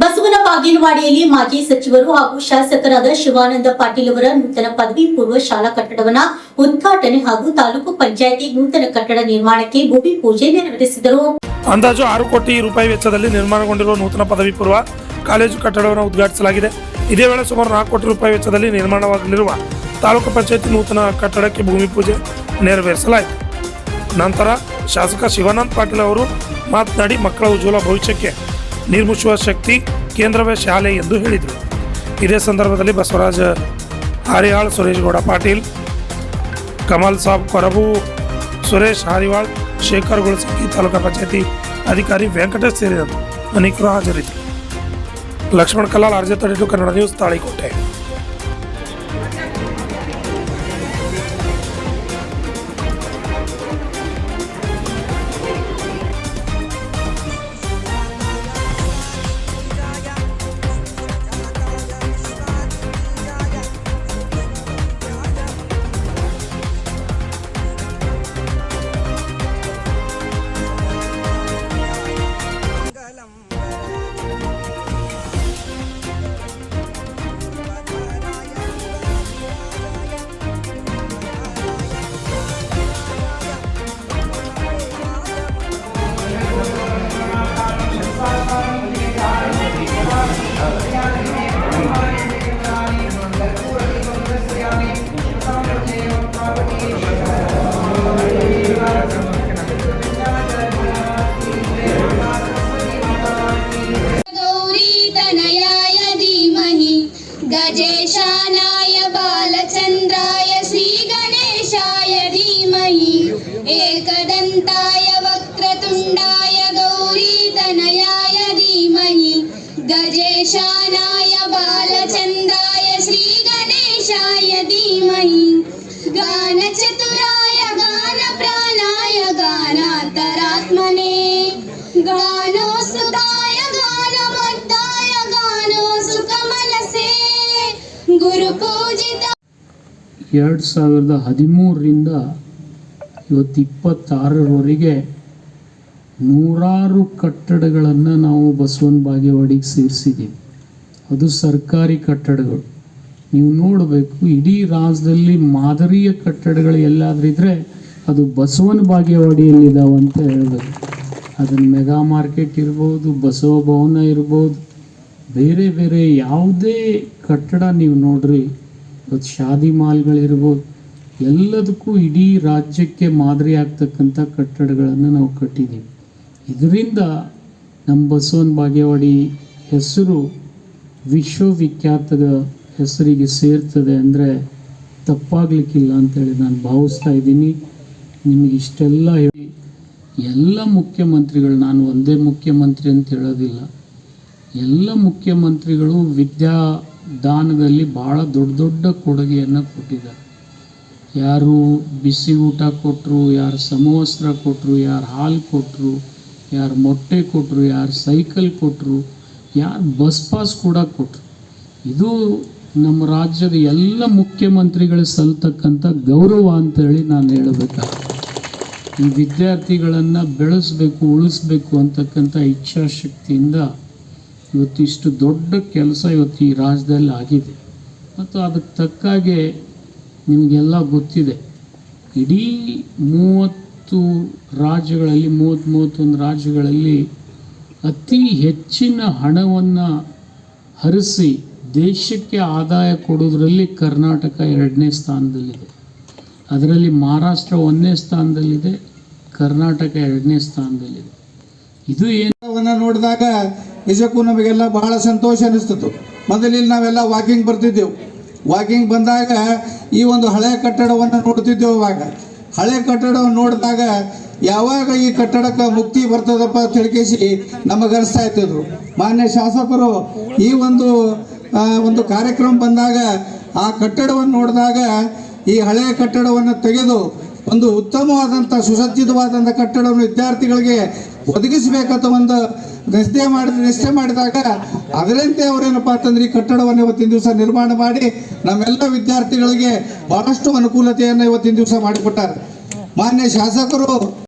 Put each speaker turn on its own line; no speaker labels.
ಬಸವನ ಬಾಗೇನವಾಡಿಯಲ್ಲಿ ಮಾಜಿ ಸಚಿವರು ಹಾಗೂ ಶಾಸಕರಾದ ಶಿವಾನಂದ ಪಾಟೀಲ್ ಅವರ ನೂತನ ಪದವಿ ಪೂರ್ವ ಶಾಲಾ ಕಟ್ಟಡವನ್ನ ಉದ್ಘಾಟನೆ ಹಾಗೂ ತಾಲೂಕು ಪಂಚಾಯಿತಿ ನೂತನ ಕಟ್ಟಡ ನಿರ್ಮಾಣಕ್ಕೆ ಭೂಮಿ ಪೂಜೆ ನೆರವೇರಿಸಿದರು.
ಅಂದಾಜು 6 ಕೋಟಿ ರೂಪಾಯಿ ವೆಚ್ಚದಲ್ಲಿ ನಿರ್ಮಾಣಗೊಂಡಿರುವ ನೂತನ ಪದವಿ ಪೂರ್ವ ಕಾಲೇಜು ಕಟ್ಟಡವನ್ನು ಉದ್ಘಾಟಿಸಲಾಗಿದೆ. ಇದೇ ವೇಳೆ ಸುಮಾರು 4 ಕೋಟಿ ರೂಪಾಯಿ ವೆಚ್ಚದಲ್ಲಿ ನಿರ್ಮಾಣವಾಗಲಿರುವ ತಾಲೂಕು ಪಂಚಾಯಿತಿ ನೂತನ ಕಟ್ಟಡಕ್ಕೆ ಭೂಮಿ ಪೂಜೆ ನೆರವೇರಿಸಲಾಯಿತು. ನಂತರ ಶಾಸಕ ಶಿವಾನಂದ ಪಾಟೀಲ್ ಅವರು ಮಾತನಾಡಿ, ಮಕ್ಕಳ ಉಜ್ವಲ ಭವಿಷ್ಯಕ್ಕೆ ನಿರ್ಮಿಸುವ ಶಕ್ತಿ ಕೇಂದ್ರವೇ ಶಾಲೆ ಎಂದು ಹೇಳಿದರು. ಇದೇ ಸಂದರ್ಭದಲ್ಲಿ ಬಸವರಾಜ ಹಾರಿಯಾಳ್, ಸುರೇಶ್ ಗೌಡ ಪಾಟೀಲ್, ಕಮಲ್ ಸಾಬ್ ಕೊರಬು, ಸುರೇಶ್ ಹಾರಿವಾಳ್, ಶೇಖರ್ ಗುಳಸಕ್ಕಿ, ತಾಲೂಕು ಪಂಚಾಯತಿ ಅಧಿಕಾರಿ ವೆಂಕಟೇಶ್ ಸೇರಿದಂತೆ ಅನೇಕರು ಹಾಜರಿದ್ದರು. Laxman Kallal, RJ32 Kannada news, Talikote.
गजेशानाय बालचन्द्राय श्रीगणेशाय धीमहि एकदन्ताय वक्रतुण्डाय गौरीतनयाय धीमहि गजेशानाय बालचन्द्राय श्रीगणेशाय धीमहि गानचतुराय गानप्राणाय गानान्तरात्मने गानोस्तुताय गानमद्दाय गानोसुखमनसे ಗುರುಪೂಜಿತ.
2013ರಿಂದ ಇವತ್ತು 26ರವರೆಗೆ 100 ಕಟ್ಟಡಗಳನ್ನು ನಾವು ಬಸವನ ಬಾಗೇವಾಡಿಗೆ ಸೇರಿಸಿದ್ದೀವಿ. ಅದು ಸರ್ಕಾರಿ ಕಟ್ಟಡಗಳು. ನೀವು ನೋಡಬೇಕು, ಇಡೀ ರಾಜ್ಯದಲ್ಲಿ ಮಾದರಿಯ ಕಟ್ಟಡಗಳು ಎಲ್ಲಾದ್ರೂ ಇದ್ದರೆ ಅದು ಬಸವನ ಬಾಗೇವಾಡಿಯಲ್ಲಿದ್ದಾವೆ ಅಂತ ಹೇಳಬೇಕು. ಅದನ್ನು ಮೆಗಾ ಮಾರ್ಕೆಟ್ ಇರ್ಬೋದು, ಬಸವ ಭವನ ಇರ್ಬೋದು, ಬೇರೆ ಬೇರೆ ಯಾವುದೇ ಕಟ್ಟಡ ನೀವು ನೋಡ್ರಿ, ಇವತ್ತು ಶಾದಿ ಮಾಲ್ಗಳಿರ್ಬೋದು, ಎಲ್ಲದಕ್ಕೂ ಇಡೀ ರಾಜ್ಯಕ್ಕೆ ಮಾದರಿ ಆಗ್ತಕ್ಕಂಥ ಕಟ್ಟಡಗಳನ್ನು ನಾವು ಕಟ್ಟಿದ್ದೀವಿ. ಇದರಿಂದ ನಮ್ಮ ಬಸವನ ಬಾಗೇವಾಡಿ ಹೆಸರು ವಿಶ್ವವಿಖ್ಯಾತದ ಹೆಸರಿಗೆ ಸೇರ್ತದೆ ಅಂದರೆ ತಪ್ಪಾಗಲಿಕ್ಕಿಲ್ಲ ಅಂತೇಳಿ ನಾನು ಭಾವಿಸ್ತಾ ಇದ್ದೀನಿ. ನಿಮಗೆ ಇಷ್ಟೆಲ್ಲ ಹೇಳಿ ಎಲ್ಲ ಮುಖ್ಯಮಂತ್ರಿಗಳು, ನಾನು ಒಂದೇ ಮುಖ್ಯಮಂತ್ರಿ ಅಂತ ಹೇಳೋದಿಲ್ಲ, ಎಲ್ಲ ಮುಖ್ಯಮಂತ್ರಿಗಳು ವಿದ್ಯಾದಾನದಲ್ಲಿ ಭಾಳ ದೊಡ್ಡ ದೊಡ್ಡ ಕೊಡುಗೆಯನ್ನು ಕೊಟ್ಟಿದ್ದಾರೆ. ಯಾರು ಬಿಸಿ ಊಟ ಕೊಟ್ಟರು, ಯಾರು ಸಮವಸ್ತ್ರ ಕೊಟ್ಟರು, ಯಾರು ಹಾಲು ಕೊಟ್ಟರು, ಯಾರು ಮೊಟ್ಟೆ ಕೊಟ್ಟರು, ಯಾರು ಸೈಕಲ್ ಕೊಟ್ಟರು, ಯಾರು ಬಸ್ ಪಾಸ್ ಕೂಡ ಕೊಟ್ಟರು. ಇದು ನಮ್ಮ ರಾಜ್ಯದ ಎಲ್ಲ ಮುಖ್ಯಮಂತ್ರಿಗಳು ಸಲ್ತಕ್ಕಂಥ ಗೌರವ ಅಂತೇಳಿ ನಾನು ಹೇಳಬೇಕಾಗ್ತದೆ. ಈ ವಿದ್ಯಾರ್ಥಿಗಳನ್ನು ಬೆಳೆಸಬೇಕು, ಉಳಿಸ್ಬೇಕು ಅಂತಕ್ಕಂಥ ಇಚ್ಛಾಶಕ್ತಿಯಿಂದ ಇವತ್ತು ಇಷ್ಟು ದೊಡ್ಡ ಕೆಲಸ ಇವತ್ತು ಈ ರಾಜ್ಯದಲ್ಲಿ ಆಗಿದೆ. ಮತ್ತು ಅದಕ್ಕೆ ತಕ್ಕಾಗೆ ನಿಮಗೆಲ್ಲ ಗೊತ್ತಿದೆ, ಇಡೀ 30 ರಾಜ್ಯಗಳಲ್ಲಿ 31 ರಾಜ್ಯಗಳಲ್ಲಿ ಅತಿ ಹೆಚ್ಚಿನ ಹಣವನ್ನು ಹರಿಸಿ ದೇಶಕ್ಕೆ ಆದಾಯ ಕೊಡೋದ್ರಲ್ಲಿ ಕರ್ನಾಟಕ 2ನೇ ಸ್ಥಾನದಲ್ಲಿದೆ. ಅದರಲ್ಲಿ ಮಹಾರಾಷ್ಟ್ರ 1ನೇ ಸ್ಥಾನದಲ್ಲಿದೆ, ಕರ್ನಾಟಕ 2ನೇ ಸ್ಥಾನದಲ್ಲಿದೆ. ಇದು ಏನು
ನೋಡಿದಾಗ ನಿಜಕ್ಕೂ ನಮಗೆಲ್ಲ ಬಹಳ ಸಂತೋಷ ಅನಿಸ್ತಿತ್ತು. ಮೊದಲಿಲ್ಲಿ ನಾವೆಲ್ಲ ವಾಕಿಂಗ್ ಬರ್ತಿದ್ದೆವು. ವಾಕಿಂಗ್ ಬಂದಾಗ ಈ ಒಂದು ಹಳೆಯ ಕಟ್ಟಡವನ್ನು ನೋಡ್ತಿದ್ದೆವು. ಅವಾಗ ಹಳೆ ಕಟ್ಟಡವನ್ನು ನೋಡಿದಾಗ ಯಾವಾಗ ಈ ಕಟ್ಟಡಕ್ಕೆ ಮುಕ್ತಿ ಬರ್ತದಪ್ಪ ತಿಳ್ಕೇಸಿ ನಮಗನಿಸ್ತಾ ಇರ್ತಿದ್ರು. ಮಾನ್ಯ ಶಾಸಕರು ಈ ಒಂದು ಕಾರ್ಯಕ್ರಮ ಬಂದಾಗ ಆ ಕಟ್ಟಡವನ್ನು ನೋಡಿದಾಗ ಈ ಹಳೆಯ ಕಟ್ಟಡವನ್ನು ತೆಗೆದು ಒಂದು ಉತ್ತಮವಾದಂಥ ಸುಸಜ್ಜಿತವಾದಂಥ ಕಟ್ಟಡವನ್ನು ವಿದ್ಯಾರ್ಥಿಗಳಿಗೆ ಒದಗಿಸಬೇಕಂತ ಒಂದು ನಿಶ್ಚಯ ಮಾಡಿದಾಗ ಅದರಂತೆ ಅವರೇನಪ್ಪ ಅಂತಂದ್ರೆ ಈ ಕಟ್ಟಡವನ್ನು ಇವತ್ತಿನ ದಿವಸ ನಿರ್ಮಾಣ ಮಾಡಿ ನಮ್ಮೆಲ್ಲ ವಿದ್ಯಾರ್ಥಿಗಳಿಗೆ ಬಹಳಷ್ಟು ಅನುಕೂಲತೆಯನ್ನು ಇವತ್ತಿನ ದಿವಸ ಮಾಡಿಕೊಟ್ಟಾರೆ. ಮಾನ್ಯ ಶಾಸಕರು